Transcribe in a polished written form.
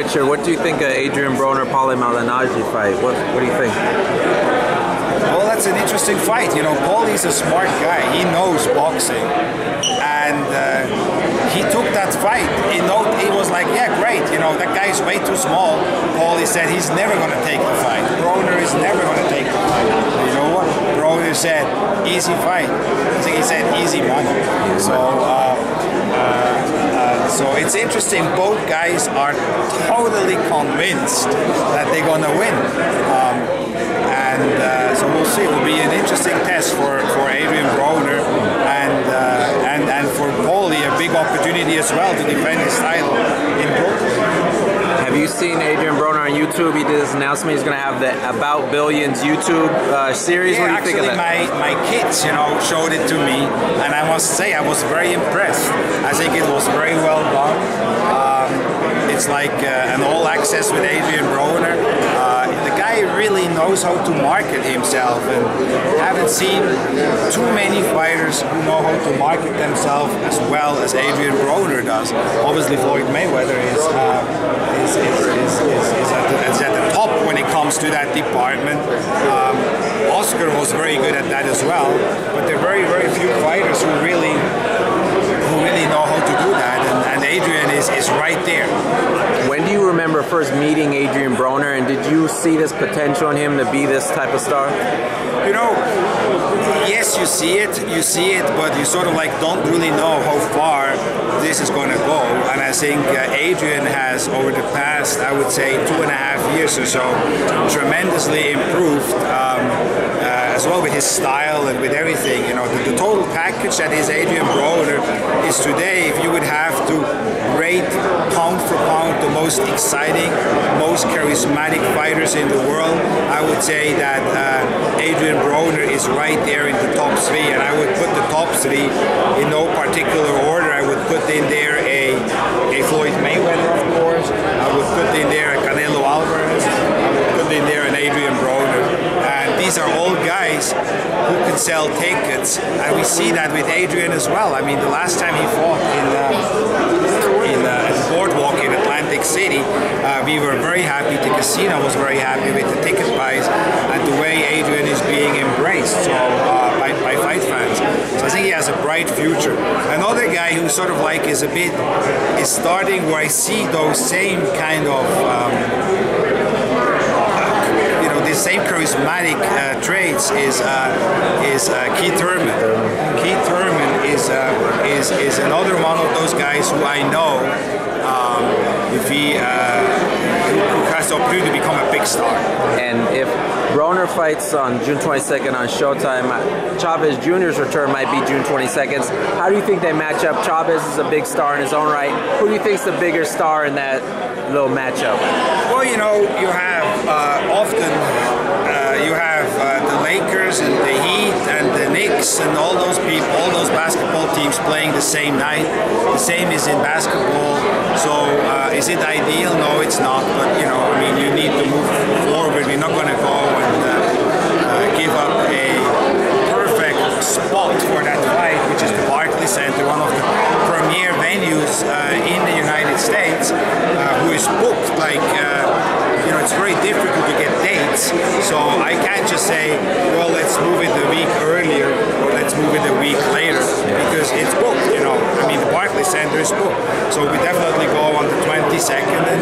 picture. What do you think of Adrien Broner, Paulie Malignaggi fight? What do you think? Well, that's an interesting fight. You know, Paulie's a smart guy. He knows boxing, and he took that fight. He was like, yeah, great. You know, that guy's way too small. Paulie said he's never going to take the fight. Broner is never going to take the fight. You know what? Broner said, easy fight. I think he said easy money. So it's interesting. Both guys are totally convinced that they're going to win. So we'll see. It will be an interesting test for Adrien Broner and for Paulie, a big opportunity as well to defend his title in Brooklyn. Have you seen Adrien Broner on YouTube? He did this announcement. He's going to have the About Billions YouTube series. Yeah, what do you think of that? My kids, you know, showed it to me, and I must say I was very impressed. I think it was very well done. It's like an all-access with Adrien Broner. The guy really knows how to market himself, and I haven't seen too many fighters who know how to market themselves as well as Adrien Broner does. Obviously, Floyd Mayweather is at the top when it comes to that department. Oscar was very good at that as well, but there are very, very few fighters who really know how to do that, and Adrien is right there. When do you remember first meeting Adrien Broner, and did you see this potential in him to be this type of star? You know, yes, you see it, but you sort of like don't really know how far this is going to go. And I think Adrien has, over the past, I would say, 2.5 years or so, tremendously improved, as well with his style and with everything. You know, the total package that is Adrien Broner is today, if you would have to rate pound for pound the most exciting, most charismatic fighters in the world, I would say that Adrien Broner is right there in the top 3, and I would put the top 3 in no particular order. I would put in there a Floyd Mayweather, of course. I would put in there a Canelo Alvarez. I would put in there an Adrien Broner. And these are all guys who can sell tickets, and we see that with Adrien as well. I mean, the last time he fought in the boardwalk in Atlantic City, we were very happy. The casino was very happy with the ticket price and the way Adrien is being embraced by fight fans. So I think he has a bright future. Another guy who sort of like is starting where I see those same kind of the same charismatic traits is Keith Thurman. Keith Thurman is another one of those guys who I know who has the opportunity to become a big star. And if Broner fights on June 22nd on Showtime, Chavez Jr.'s return might be June 22nd. How do you think they match up? Chavez is a big star in his own right. Who do you think is the bigger star in that little matchup? Well, you know, you have the Lakers and the Heat and the Knicks and all those people, all those basketball teams playing the same night. The same is in basketball. So is it ideal? No, it's not. But you know, I mean, you need to move forward. We're not going to go and give up a perfect spot for that fight, which is the Barclays Center, one of the premier venues in the United States, who is booked like. You know, it's very difficult to get dates, so I can't just say, well, let's move it a week earlier or let's move it a week later, because it's booked, you know. I mean, the Barclays Center is booked, so we definitely go on the 22nd, and